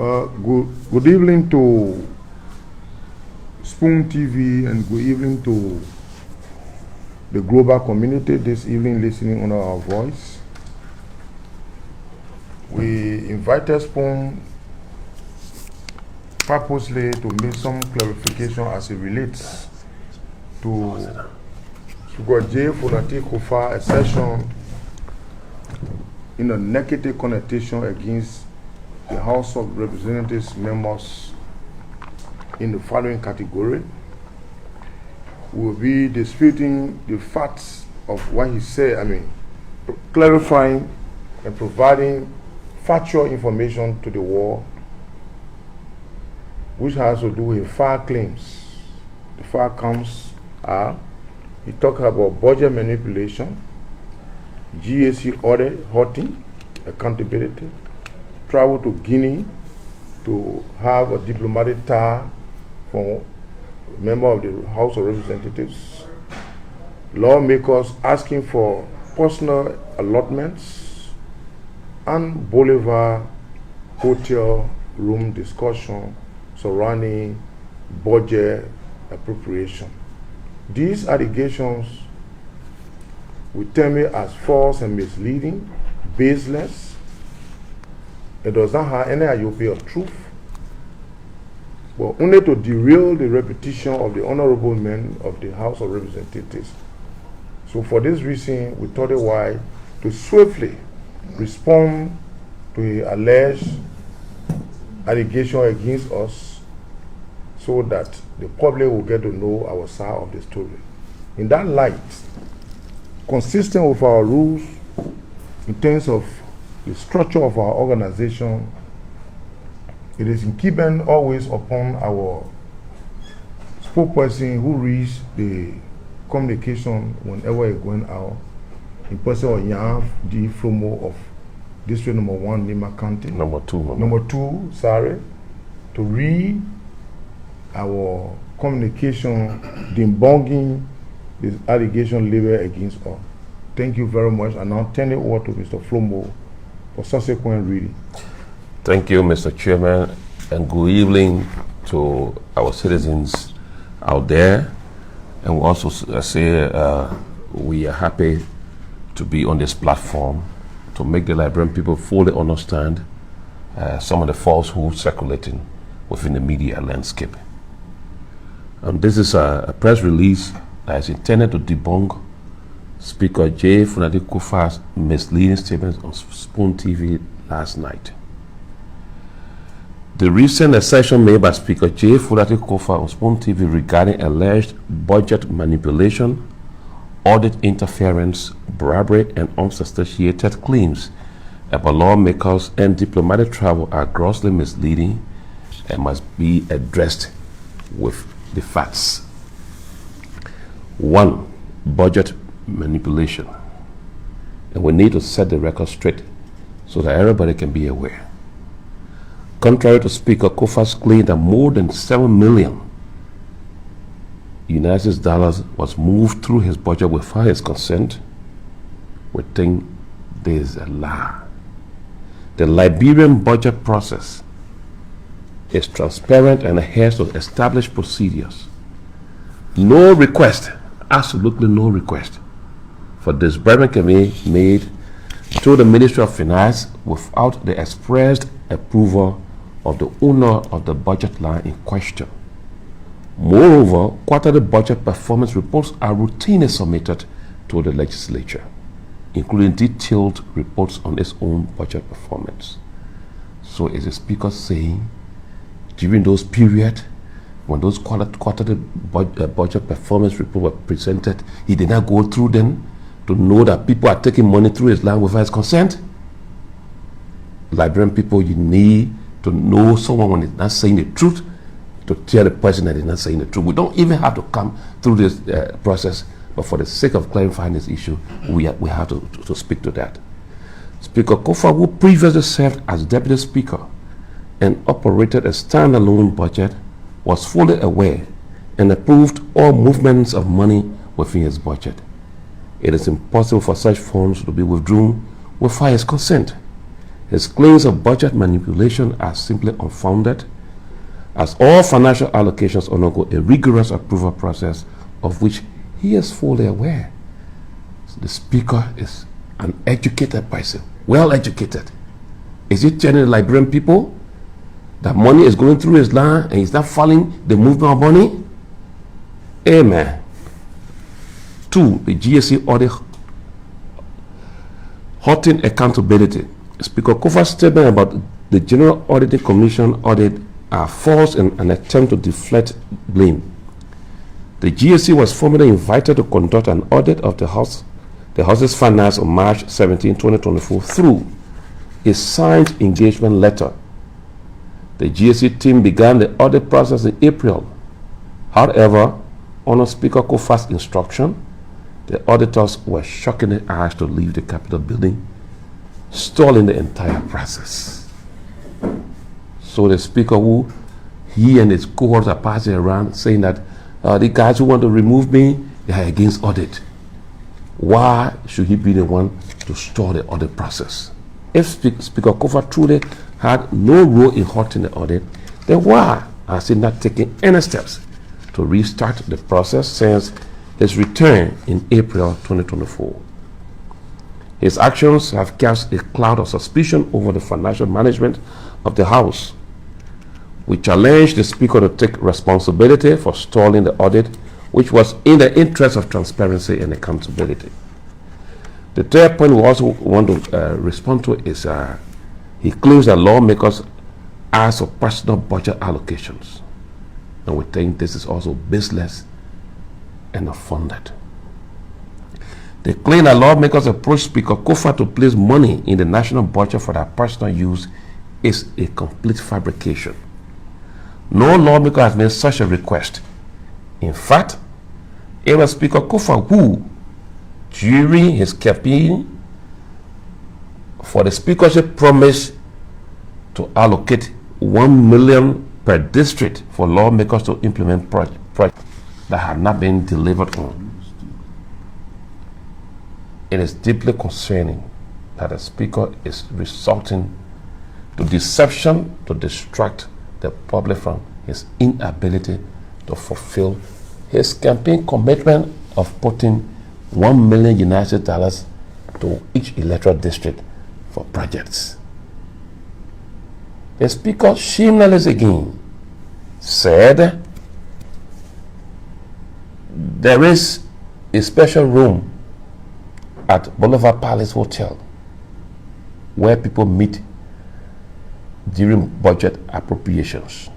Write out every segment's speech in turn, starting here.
Good evening to Spoon TV and good evening to the global community this evening listening on our voice. We invited Spoon purposely to make some clarification as it relates to J. Funati Kofa assertion in a negative connotation against the House of Representatives members in the following category. We will be disputing the facts of what he said, clarifying and providing factual information to the world, which has to do with fact claims. The fact comes are, he talked about budget manipulation, GAC audit, hoarding, accountability, travel to Guinea to have a diplomatic tie for a member of the House of Representatives, lawmakers asking for personal allotments, and Bolivar hotel room discussion surrounding budget appropriation. These allegations will tell me as false and misleading, baseless. It does not have any IOP of truth, but only to derail the reputation of the honorable men of the House of Representatives. So for this reason, we thought it wise to swiftly respond to the alleged allegation against us so that the public will get to know our side of the story. In that light, consistent with our rules in terms of the structure of our organization, it is incumbent always upon our spokesperson who reads the communication whenever it's going out, in person of Yav D. Flomo of District Number 1, Nima County. Number 2, to read our communication debunking this allegation leveled against us. Thank you very much, and I'll turn it over to Mr. Flomo for subsequent reading. Thank you, Mr. Chairman, and good evening to our citizens out there. And we also say we are happy to be on this platform to make the Liberian people fully understand some of the falsehoods circulating within the media landscape. And this is a press release that is intended to debunk Speaker J. Funati Kofa's misleading statements on Spoon TV last night. The recent assertion made by Speaker J. Funati Kofa on Spoon TV regarding alleged budget manipulation, audit interference, bribery, and unsubstantiated claims about lawmakers and diplomatic travel are grossly misleading and must be addressed with the facts. 1. Budget manipulation. And we need to set the record straight so that everybody can be aware. Contrary to Speaker Kofa's claim that more than 7 million United States dollars was moved through his budget without his consent, we think there is a lie. The Liberian budget process is transparent and adheres to established procedures. No request, absolutely no request, for disbursement can be made to the Ministry of Finance without the expressed approval of the owner of the budget line in question. Moreover, quarterly budget performance reports are routinely submitted to the legislature, including detailed reports on its own budget performance. So is the Speaker saying during those periods when those quarterly budget performance reports were presented, he did not go through them to know that people are taking money through his land without his consent? Liberian people, you need to know someone when is not saying the truth to tell the person that is not saying the truth. We don't even have to come through this process, but for the sake of clarifying this issue, we have to speak to that. Speaker Kofa, who previously served as Deputy Speaker and operated a standalone budget, was fully aware and approved all movements of money within his budget. It is impossible for such funds to be withdrawn without his consent. His claims of budget manipulation are simply unfounded, as all financial allocations undergo a rigorous approval process of which he is fully aware. So the Speaker is an educated person, well educated. Is he telling the Liberian people that money is going through his land and he's not following the movement of money? Amen. 2. The GSC audit halting accountability. Speaker Kofa's statement about the General Auditing Commission audit are false in an attempt to deflect blame. The GSC was formally invited to conduct an audit of the House's finance on March 17, 2024 through a signed engagement letter. The GSC team began the audit process in April. However, under Speaker Kofa's instruction, the auditors were shockingly asked to leave the Capitol building, stalling the entire process. So the Speaker, who he and his cohorts are passing around saying that the guys who want to remove me, they are against audit. Why should he be the one to stall the audit process? If Speaker Kofa truly had no role in halting the audit, then why has he not taken any steps to restart the process since his return in April 2024? His actions have cast a cloud of suspicion over the financial management of the House. We challenge the Speaker to take responsibility for stalling the audit, which was in the interest of transparency and accountability. The third point we also want to respond to is he claims that lawmakers ask for personal budget allocations. And we think this is also baseless and unfounded. They claim that lawmakers approach Speaker Kofa to place money in the national budget for their personal use is a complete fabrication. No lawmaker has made such a request. In fact, it was Speaker Kofa who, during his campaign for the speakership, promised to allocate 1 million per district for lawmakers to implement projects that have not been delivered on. It is deeply concerning that the Speaker is resorting to deception to distract the public from his inability to fulfill his campaign commitment of putting $1 million United dollars to each electoral district for projects. The Speaker shamelessly again said there is a special room at Boulevard Palace Hotel where people meet during budget appropriations.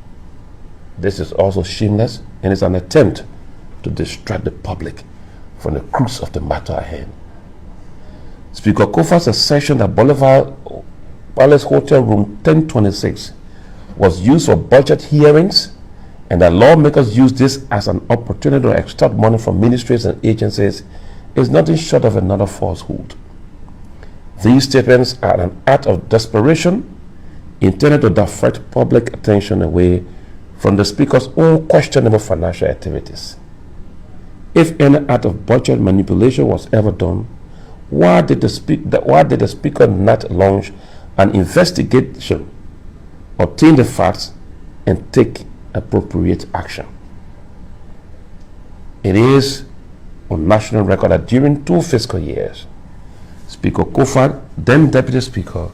This is also shameless and is an attempt to distract the public from the crux of the matter at hand. Speaker Kofa's assertion that Boulevard Palace Hotel Room 1026 was used for budget hearings and that lawmakers used this as an opportunity to extort money from ministries and agencies is nothing short of another falsehood. These statements are an act of desperation intended to divert public attention away from the Speaker's own questionable financial activities. If any act of budget manipulation was ever done, why did the Speaker not launch an investigation, obtain the facts, and take appropriate action? It is on national record that during 2 fiscal years, Speaker Kofa, then Deputy Speaker,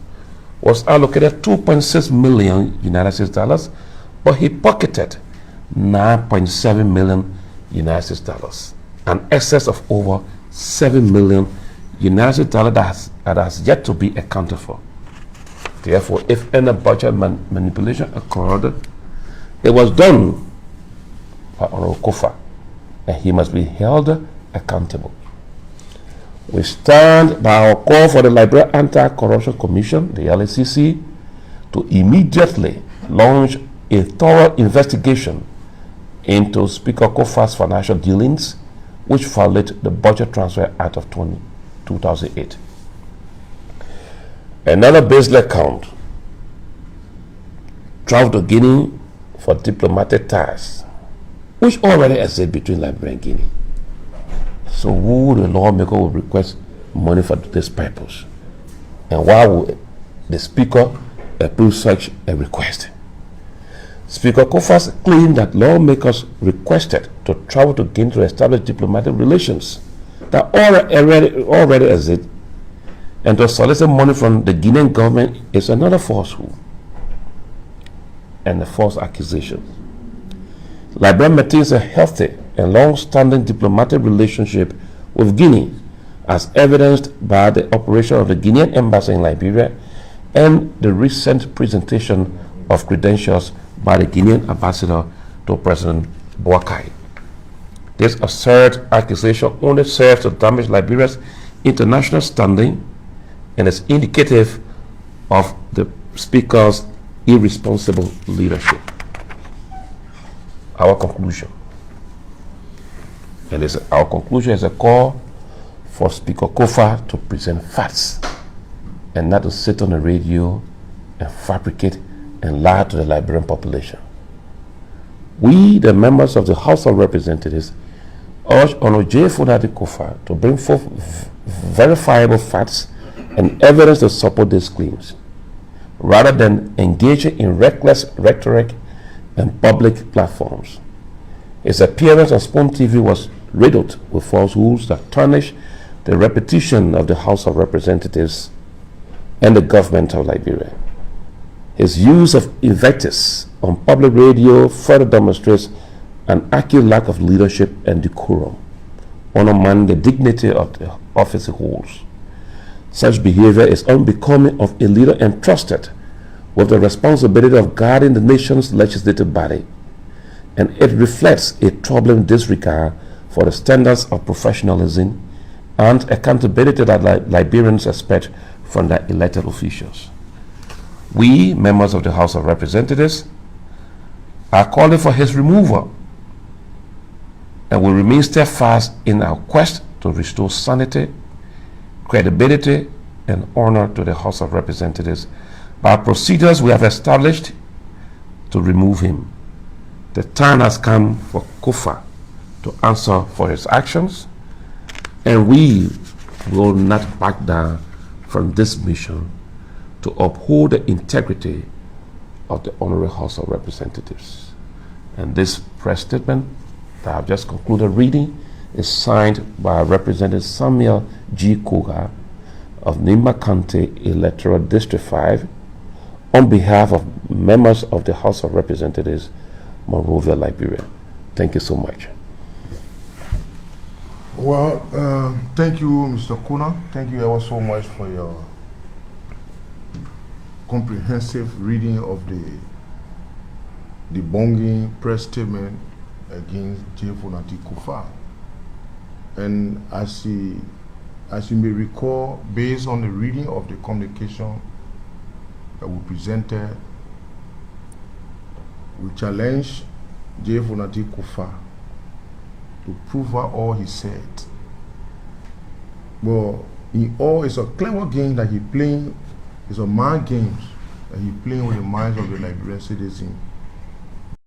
was allocated 2.6 million United States dollars, but he pocketed 9.7 million United States dollars, an excess of over 7 million United States dollars that has yet to be accounted for. Therefore, if any budget manipulation occurred, it was done by Honorable Kofa, and he must be held accountable. We stand by our call for the Liberia Anti-Corruption Commission, the LACC, to immediately launch a thorough investigation into Speaker Kofa's financial dealings, which violate the Budget Transfer Act of 2008. Another baseless count: travel to Guinea for diplomatic ties, which already exist between Liberia and Guinea. So who the lawmaker will request money for this purpose? And why would the Speaker approved such a request. Speaker Kofa claimed that lawmakers requested to travel to Guinea to establish diplomatic relations that already exist, and to solicit money from the Guinean government is another falsehood and a false accusation. Liberia maintains a healthy and long-standing diplomatic relationship with Guinea, as evidenced by the operation of the Guinean embassy in Liberia and the recent presentation of credentials by the Guinean ambassador to President Bloc. This absurd accusation only serves to damage Liberia's international standing and is indicative of the Speaker's irresponsible leadership. Our conclusion. Our conclusion is a call for Speaker Kofa to present facts and not to sit on the radio and fabricate and lie to the Liberian population. We, the members of the House of Representatives, urge Honorable J. Funadi Kofa to bring forth verifiable facts and evidence to support these claims, rather than engaging in reckless rhetoric and public platforms. His appearance on Spoon TV was riddled with falsehoods that tarnish the reputation of the House of Representatives and the government of Liberia. His use of invectives on public radio further demonstrates an acute lack of leadership and decorum, undermining the dignity of the office he holds. Such behavior is unbecoming of a leader entrusted with the responsibility of guarding the nation's legislative body, and it reflects a troubling disregard for the standards of professionalism and accountability that Liberians expect from their elected officials. We, members of the House of Representatives, are calling for his removal and will remain steadfast in our quest to restore sanity, credibility, and honor to the House of Representatives by procedures we have established to remove him. The time has come for Kofa to answer for his actions, and we will not back down from this mission to uphold the integrity of the Honorable House of Representatives. And this press statement that I've just concluded reading is signed by Representative Samuel G. Koga of Nimba County Electoral District 5 on behalf of members of the House of Representatives, Monrovia, Liberia. Thank you so much. Well, thank you, Mr. Kuna. Thank you ever so much for your comprehensive reading of the debunking press statement against J. Funadi Kofa. And as you may recall, based on the reading of the communication that we presented, we challenged J. Funadi Kofa to prove out all he said. But in all, it's a clever game that he playing. It's a mind games that he playing with the minds of the Liberian citizens